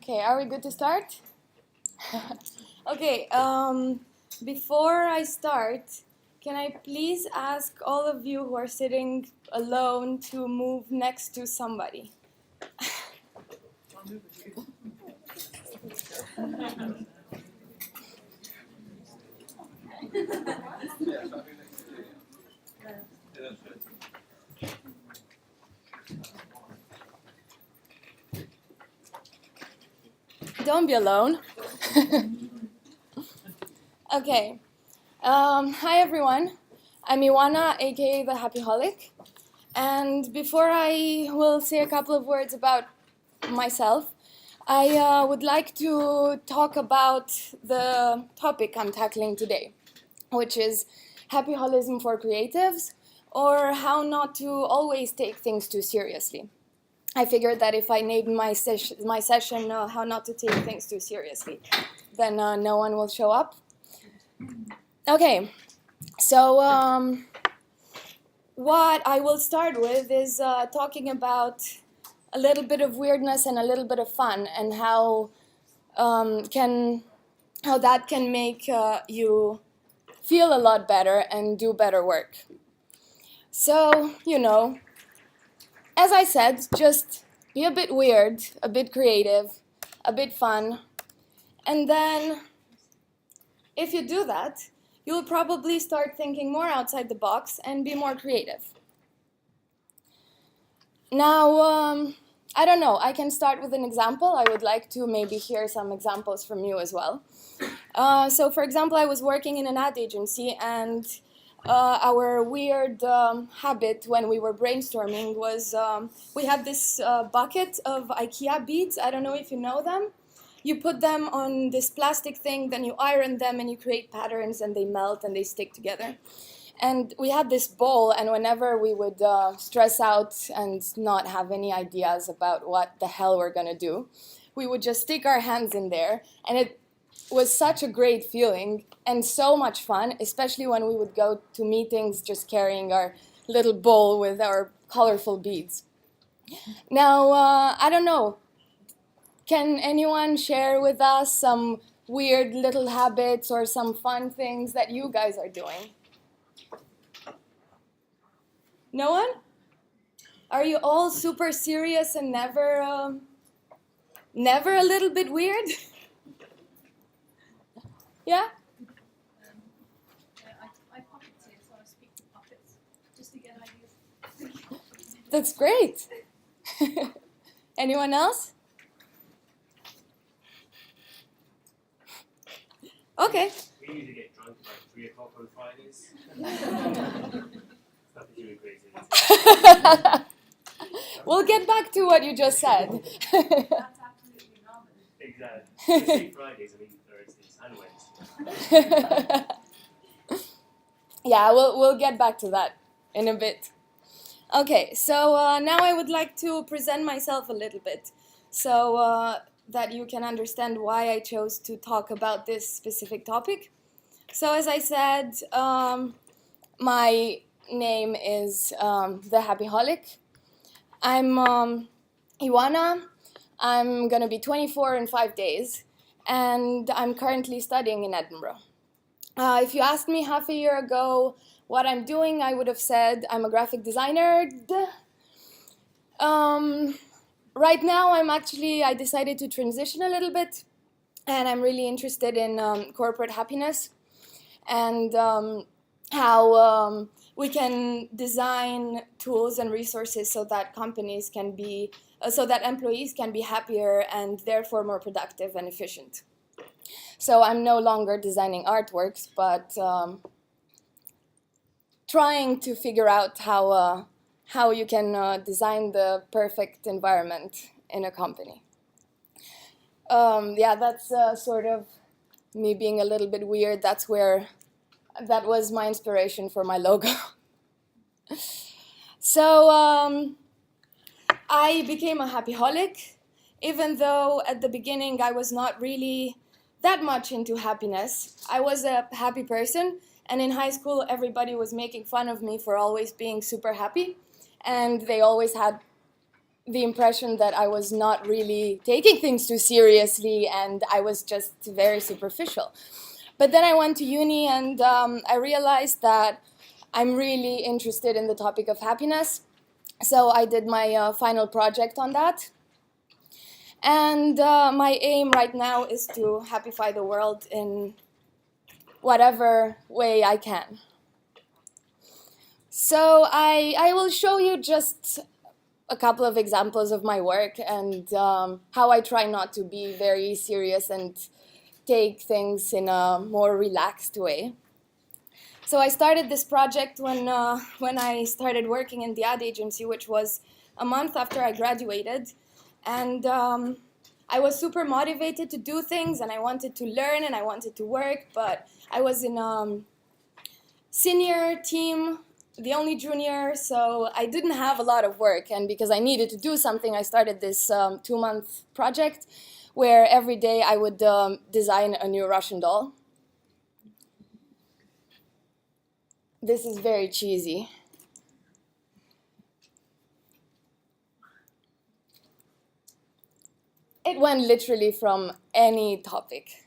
Okay, are we good to start? Okay, before I start, can I please ask all of you who are sitting alone to move next to somebody? Don't be alone. Okay. Hi everyone. I'm Ioana, aka the Happyholic. And before I will say a couple of words about myself, I would like to talk about the topic I'm tackling today, which is Happyholism for creatives, or how not to always take things too seriously. I figured that if I named my session How Not to Take Things Too Seriously, then no one will show up. Okay, so what I will start with is talking about a little bit of weirdness and a little bit of fun, and how that can make you feel a lot better and do better work. So, as I said, just be a bit weird, a bit creative, a bit fun, and then if you do that, you'll probably start thinking more outside the box and be more creative. Now, I don't know, I can start with an example. I would like to maybe hear some examples from you as well. So, for example, I was working in an ad agency, and our weird habit when we were brainstorming was we had this bucket of IKEA beads. I don't know if you know them. You put them on this plastic thing, then you iron them and you create patterns, and they melt and they stick together. And we had this bowl, and whenever we would stress out and not have any ideas about what the hell we're going to do, we would just stick our hands in there, and it was such a great feeling and so much fun, especially when we would go to meetings just carrying our little bowl with our colorful beads. Now, I don't know, can anyone share with us some weird little habits or some fun things that you guys are doing? No one? Are you all super serious and never a little bit weird? Yeah? I puppeteer, so I speak to puppets just to get ideas. That's great. Anyone else? Okay. We usually get drunk about 3 o'clock on Fridays. Nothing too crazy. We'll get back to what you just said. That's absolutely normal. Exactly. I say Fridays, I mean Thursdays and Wednesdays. Yeah, we'll get back to that in a bit. Okay, so now I would like to present myself a little bit, so that you can understand why I chose to talk about this specific topic. So as I said, my name is the Happyholic. I'm Ioana. I'm going to be 24 in 5 days, and I'm currently studying in Edinburgh. If you asked me half a year ago what I'm doing, I would have said I'm a graphic designer. Right now, I decided to transition a little bit, and I'm really interested in corporate happiness and how we can design tools and resources so that so that employees can be happier and therefore more productive and efficient. So I'm no longer designing artworks, but trying to figure out how you can design the perfect environment in a company. Yeah, that's sort of me being a little bit weird. That was my inspiration for my logo. So I became a Happyholic, even though at the beginning I was not really that much into happiness. I was a happy person, and in high school everybody was making fun of me for always being super happy, and they always had the impression that I was not really taking things too seriously and I was just very superficial. But then I went to uni and I realized that I'm really interested in the topic of happiness. So I did my final project on that. And my aim right now is to happify the world in whatever way I can. So I will show you just a couple of examples of my work and how I try not to be very serious and take things in a more relaxed way. So I started this project when I started working in the ad agency, which was a month after I graduated. And I was super motivated to do things, and I wanted to learn, and I wanted to work, but I was in a senior team, the only junior, so I didn't have a lot of work. And because I needed to do something, I started this 2-month project where every day I would design a new Russian doll. This is very cheesy. It went literally from any topic.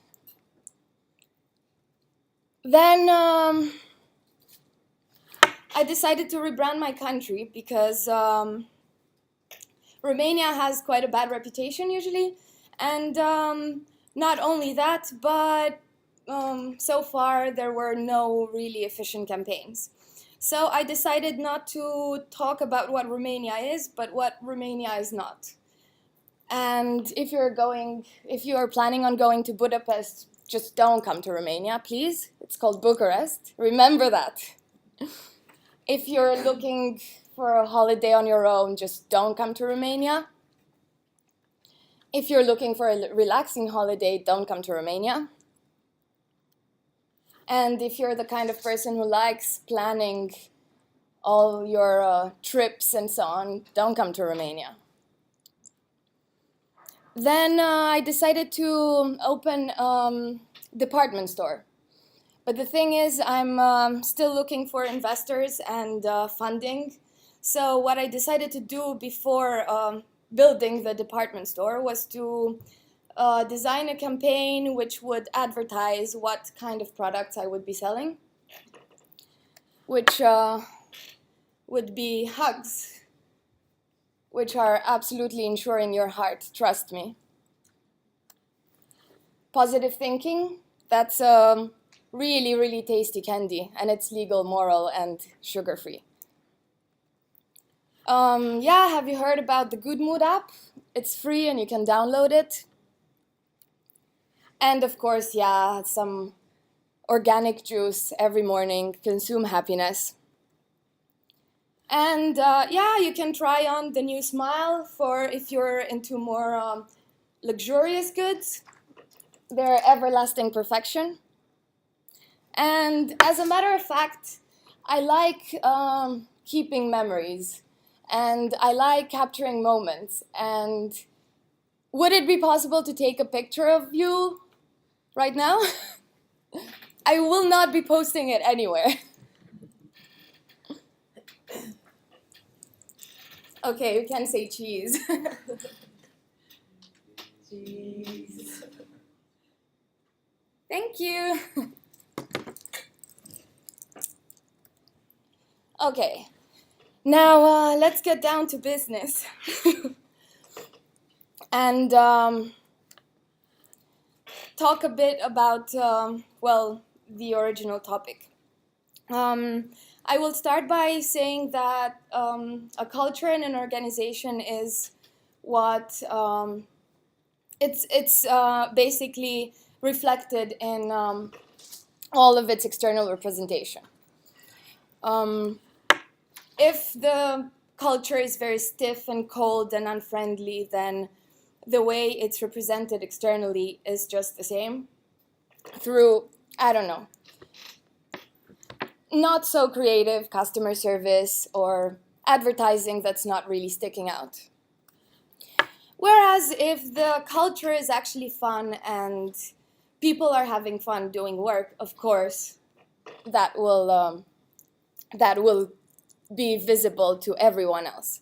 Then I decided to rebrand my country because Romania has quite a bad reputation usually. And not only that, but so far there were no really efficient campaigns. So I decided not to talk about what Romania is, but what Romania is not. And if you are planning on going to Budapest, just don't come to Romania, please. It's called Bucharest. Remember that. If you're looking for a holiday on your own, just don't come to Romania. If you're looking for a relaxing holiday, don't come to Romania. And if you're the kind of person who likes planning all your trips and so on, don't come to Romania. Then I decided to open department store. But the thing is, I'm still looking for investors and funding. So what I decided to do before building the department store was to design a campaign which would advertise what kind of products I would be selling, which would be hugs, which are absolutely ensuring your heart, trust me. Positive thinking, that's really, really tasty candy, and it's legal, moral, and sugar-free. Yeah, have you heard about the Good Mood app? It's free and you can download it. And of course, yeah, some organic juice every morning, consume happiness. And yeah, you can try on the new Smile for if you're into more luxurious goods. They're everlasting perfection. And as a matter of fact, I like keeping memories. And I like capturing moments. And would it be possible to take a picture of you right now? I will not be posting it anywhere. Okay, you can say cheese. Cheese. Thank you. Okay, now let's get down to business. And talk a bit about, well, the original topic. I will start by saying that a culture and an organization is what it's basically reflected in all of its external representation. If the culture is very stiff and cold and unfriendly, then the way it's represented externally is just the same through, I don't know, not so creative customer service or advertising that's not really sticking out. Whereas if the culture is actually fun and people are having fun doing work, of course, that will be visible to everyone else.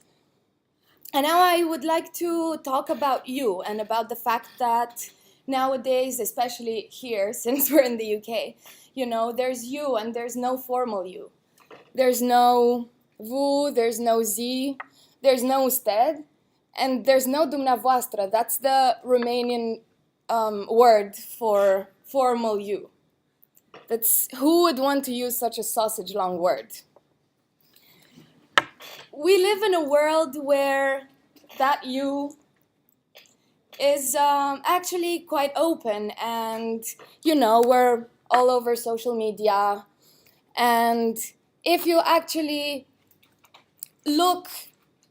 And now I would like to talk about you and about the fact that nowadays, especially here, since we're in the UK, you know, there's you and there's no formal you. There's no vous, there's no zi, there's no usted, and there's no dumneavoastră. That's the Romanian word for formal you. That's, who would want to use such a sausage long word? We live in a world where that you is actually quite open, and you know, we're all over social media, and if you actually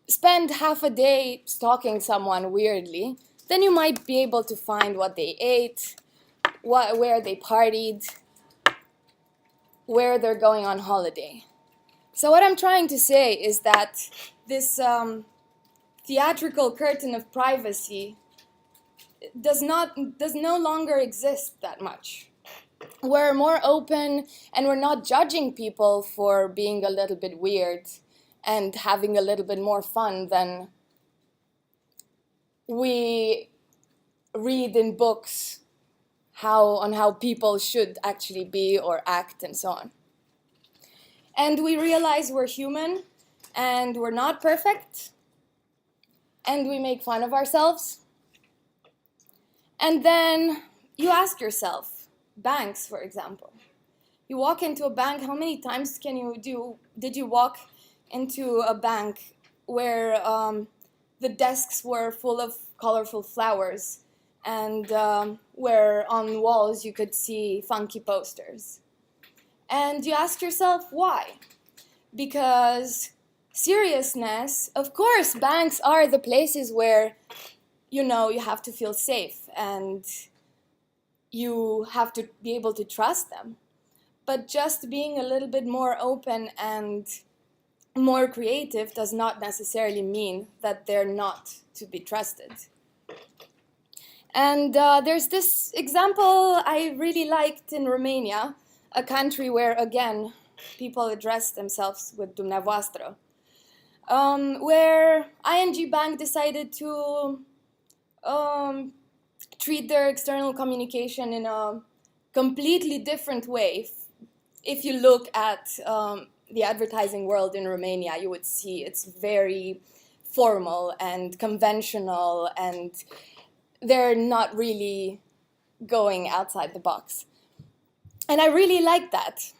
spend half a day stalking someone weirdly, then you might be able to find what they ate, where they partied, where they're going on holiday. So what I'm trying to say is that this theatrical curtain of privacy does no longer exist that much. We're more open, and we're not judging people for being a little bit weird and having a little bit more fun than we read in books on how people should actually be or act and so on. And we realize we're human and we're not perfect, and we make fun of ourselves. And then you ask yourself, banks, for example. You walk into a bank, how many times did you walk into a bank where the desks were full of colorful flowers and where on walls you could see funky posters? And you ask yourself, why? Because seriousness, of course, banks are the places where, you know, you have to feel safe and you have to be able to trust them. But just being a little bit more open and more creative does not necessarily mean that they're not to be trusted. And there's this example I really liked in Romania, a country where, again, people address themselves with dumneavoastră, where ING Bank decided to treat their external communication in a completely different way. If you look at the advertising world in Romania, you would see it's very formal and conventional, and they're not really going outside the box. And I really like that.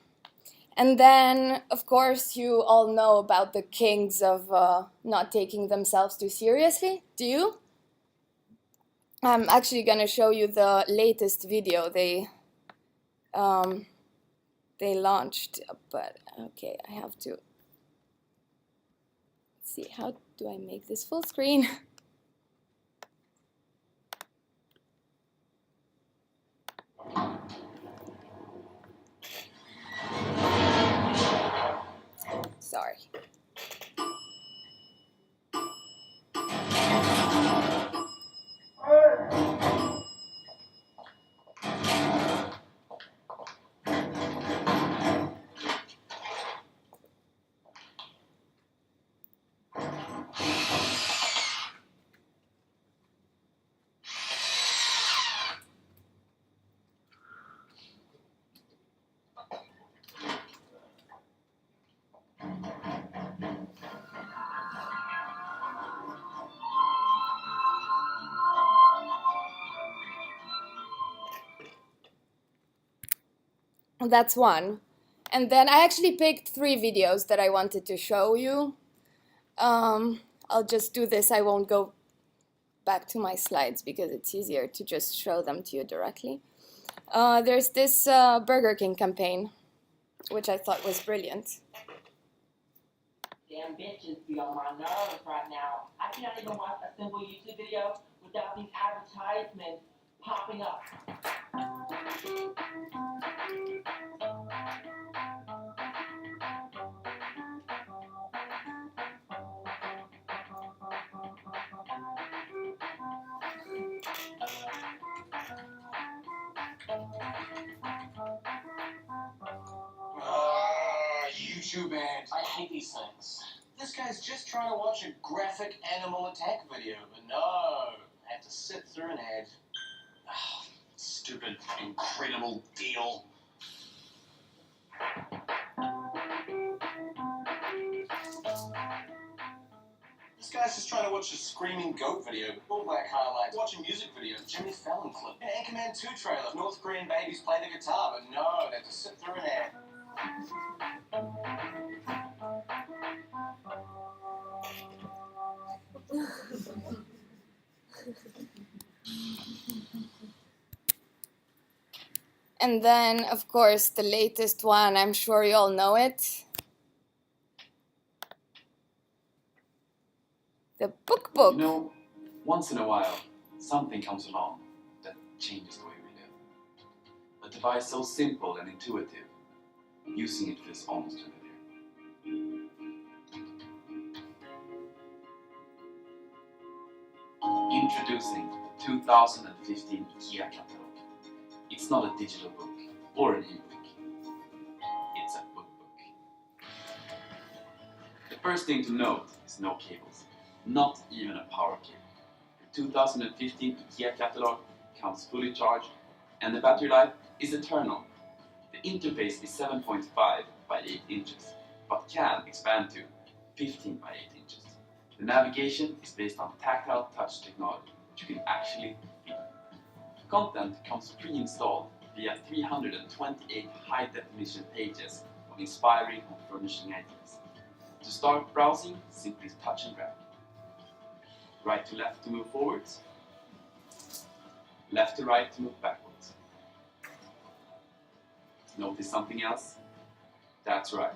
And then, of course, you all know about the kings of not taking themselves too seriously. Do you? I'm actually going to show you the latest video they launched, but okay, I have to see, how do I make this full screen? Sorry. That's one. And then I actually picked 3 videos that I wanted to show you. I'll just do this. I won't go back to my slides because it's easier to just show them to you directly. There's this Burger King campaign, which I thought was brilliant. Damn bitches be on my nerves right now. I can't even watch a simple YouTube video without these advertisements popping up. YouTube ads. I hate these things. This guy's just trying to watch a graphic animal attack video, but no, I have to sit through an ad. Ah, stupid, incredible deal. This guy's just trying to watch a screaming goat video, all black highlights, watch a music video, Jimmy Fallon clip, an Anchorman 2 trailer, North Korean babies play the guitar, but no, they have to sit through an ad. And then, of course, the latest one, I'm sure you all know it. The book. You know, once in a while, something comes along that changes the way we live. A device so simple and intuitive, using it feels almost familiar. Introducing the 2015 IKEA catalog. It's not a digital book or an e-book. It's a book. The first thing to note is no cables. Not even a power cable. The 2015 IKEA catalog comes fully charged and the battery life is eternal. The interface is 7.5 by 8 inches, but can expand to 15 by 8 inches. The navigation is based on tactile touch technology, which you can actually feel. Content comes pre-installed via 328 high-definition pages of inspiring and furnishing items. To start browsing, simply touch and drag. Right to left to move forwards, left to right to move backwards. Notice something else? That's right,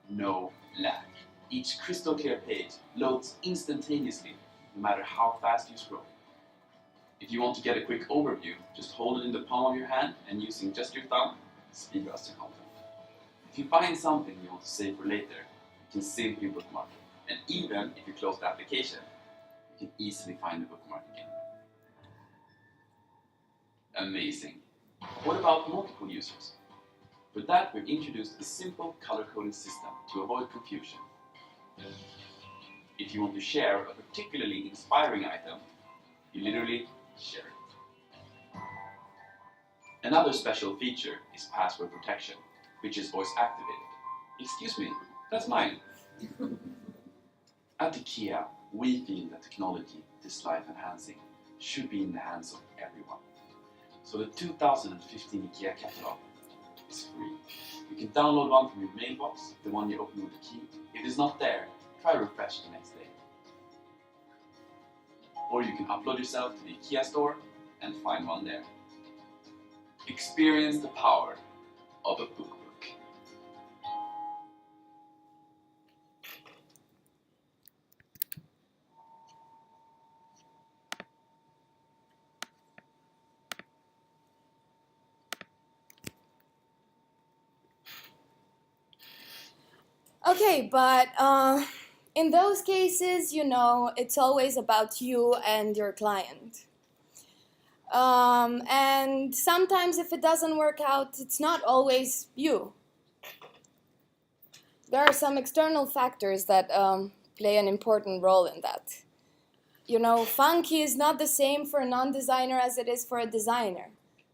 no lag. Each crystal clear page loads instantaneously, no matter how fast you scroll. If you want to get a quick overview, just hold it in the palm of your hand and using just your thumb, speed browse the content. If you find something you want to save for later, you can simply bookmark it. And even if you close the application, you can easily find the bookmark again. Amazing. What about multiple users? For that, we've introduced a simple color-coding system to avoid confusion. If you want to share a particularly inspiring item, you literally share it. Another special feature is password protection, which is voice activated. Excuse me, that's mine. At IKEA, we feel that technology, this life enhancing, should be in the hands of everyone. So the 2015 IKEA catalog is free. You can download one from your mailbox, the one you open with the key. If it's not there, try refresh the next day. Or you can upload yourself to the IKEA store and find one there. Experience the power of a book. Okay, but in those cases, you know, it's always about you and your client. And sometimes if it doesn't work out, it's not always you. There are some external factors that play an important role in that. You know, funky is not the same for a non-designer as it is for a designer.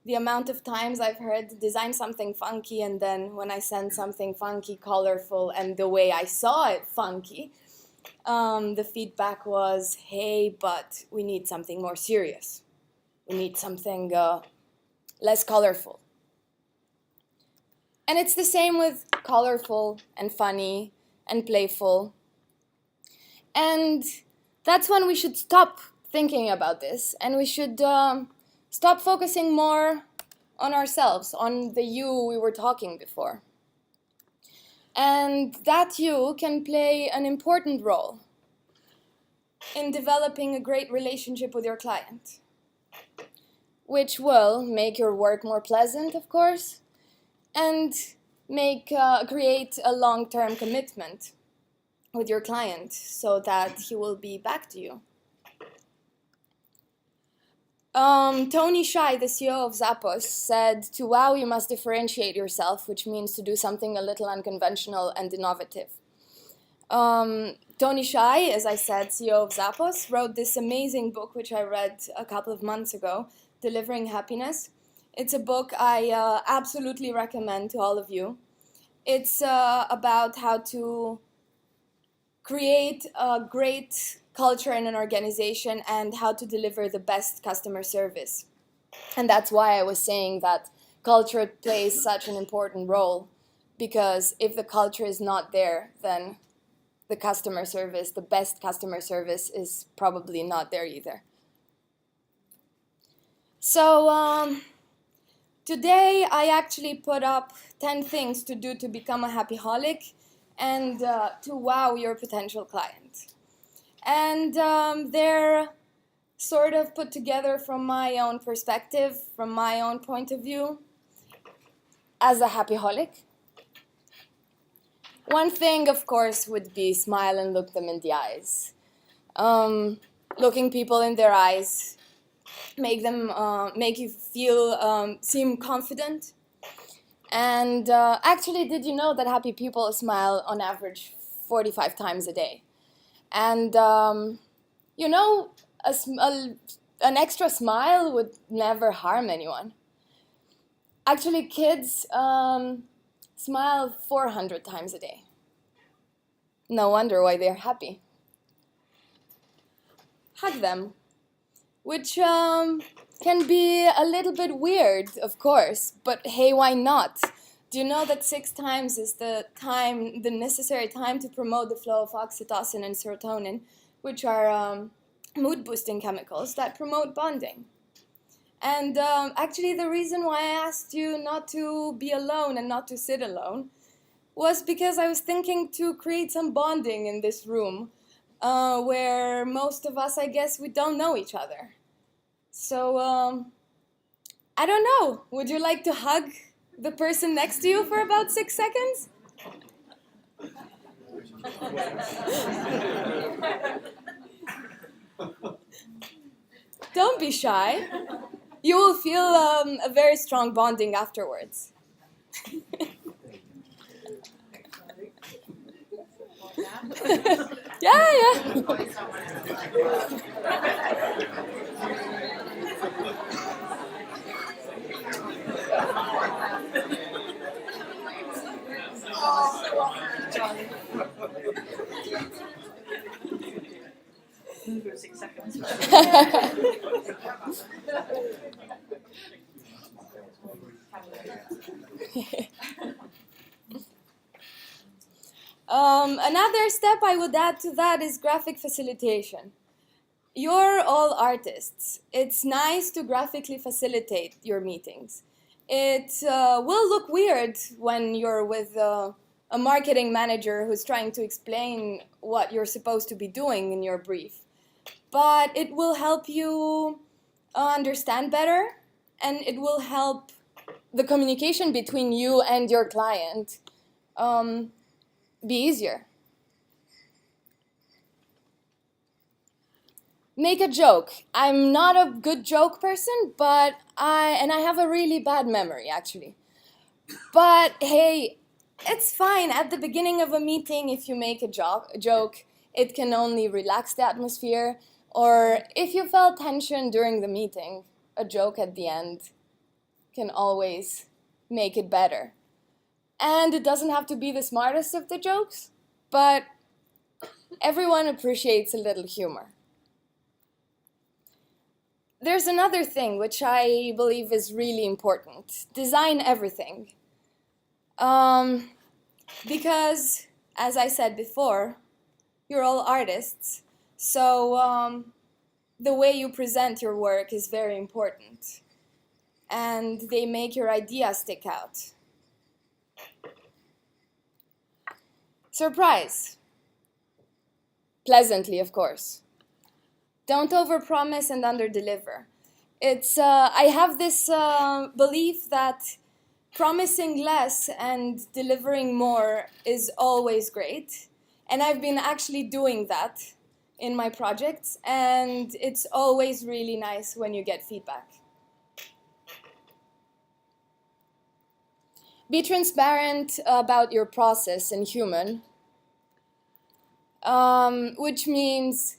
The amount of times I've heard design something funky and then when I send something funky, colorful, and the way I saw it funky, the feedback was, hey, but we need something more serious. We need something less colorful. And it's the same with colorful and funny and playful. And that's when we should stop thinking about this and we should stop focusing more on ourselves, on the you we were talking before. And that you can play an important role in developing a great relationship with your client, which will make your work more pleasant, of course, and create a long-term commitment with your client so that he will be back to you. Tony Shai, the CEO of Zappos, said, to wow, you must differentiate yourself, which means to do something a little unconventional and innovative. Tony Shai, as I said, CEO of Zappos, wrote this amazing book, which I read a couple of months ago, Delivering Happiness. It's a book I absolutely recommend to all of you. It's about how to create a great culture in an organization and how to deliver the best customer service. And that's why I was saying that culture plays such an important role, because if the culture is not there, then the customer service, the best customer service, is probably not there either. So today I actually put up 10 things to do to become a happyholic and to wow your potential client. And they're sort of put together from my own perspective, from my own point of view, as a happyholic. One thing, of course, would be smile and look them in the eyes. Looking people in their eyes make you feel, seem confident. And actually, did you know that happy people smile on average 45 times a day? And you know, an extra smile would never harm anyone. Actually, kids smile 400 times a day. No wonder why they're happy. Hug them, which can be a little bit weird, of course, but hey, why not? Do you know that 6 times is the necessary time to promote the flow of oxytocin and serotonin, which are mood-boosting chemicals that promote bonding? And actually, the reason why I asked you not to be alone and not to sit alone was because I was thinking to create some bonding in this room, where most of us, I guess, we don't know each other. So, I don't know. Would you like to hug the person next to you for about 6 seconds? Don't be shy. You will feel a very strong bonding afterwards. Yeah. For 6 seconds. Another step I would add to that is graphic facilitation. You're all artists. It's nice to graphically facilitate your meetings. It will look weird when you're with a marketing manager who's trying to explain what you're supposed to be doing in your brief. But it will help you understand better, and it will help the communication between you and your client be easier. Make a joke. I'm not a good joke person, but I have a really bad memory, actually. But hey, it's fine. At the beginning of a meeting, if you make a joke, it can only relax the atmosphere. Or if you felt tension during the meeting, a joke at the end can always make it better. And it doesn't have to be the smartest of the jokes, but everyone appreciates a little humor. There's another thing which I believe is really important. Design everything. Because, as I said before, you're all artists, so the way you present your work is very important. And they make your idea stick out. Surprise. Pleasantly, of course. Don't overpromise and underdeliver. I have this belief that promising less and delivering more is always great. And I've been actually doing that in my projects, and it's always really nice when you get feedback. Be transparent about your process and human. which means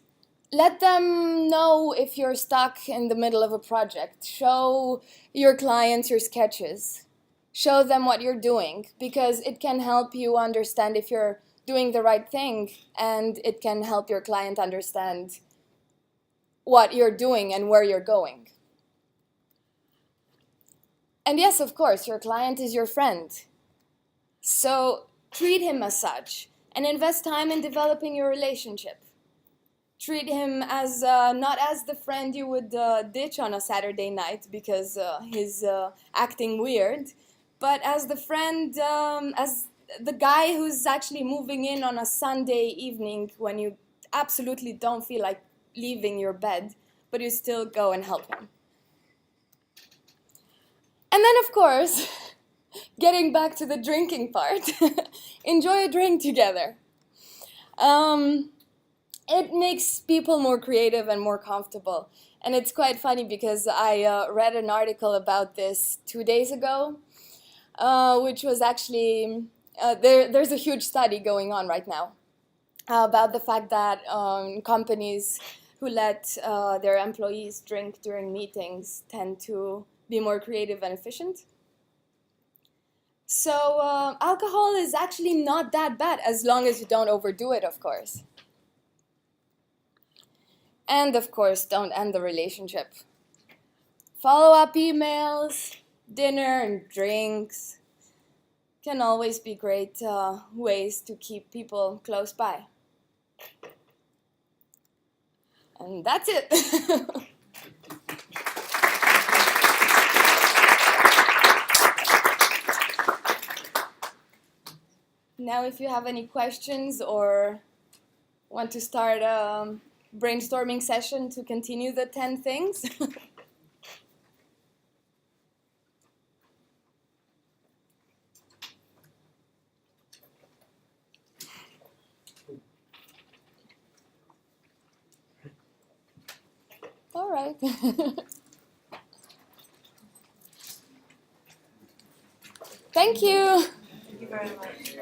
let them know if you're stuck in the middle of a project. Show your clients your sketches. Show them what you're doing, because it can help you understand if you're doing the right thing, and it can help your client understand what you're doing and where you're going. And yes, of course, your client is your friend. So treat him as such and invest time in developing your relationship. Treat him as not as the friend you would ditch on a Saturday night because he's acting weird, but as the friend, as the guy who's actually moving in on a Sunday evening when you absolutely don't feel like leaving your bed, but you still go and help him. And then, of course, getting back to the drinking part, enjoy a drink together. It makes people more creative and more comfortable. And it's quite funny because I read an article about this 2 days ago, which was actually, there's a huge study going on right now about the fact that companies who let their employees drink during meetings tend to be more creative and efficient. So alcohol is actually not that bad as long as you don't overdo it, of course. And of course, don't end the relationship. Follow-up emails, dinner and drinks can always be great ways to keep people close by. And that's it. Now, if you have any questions or want to start a brainstorming session to continue the 10 things. All right. Thank you. Thank you very much.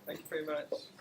Thank you very much.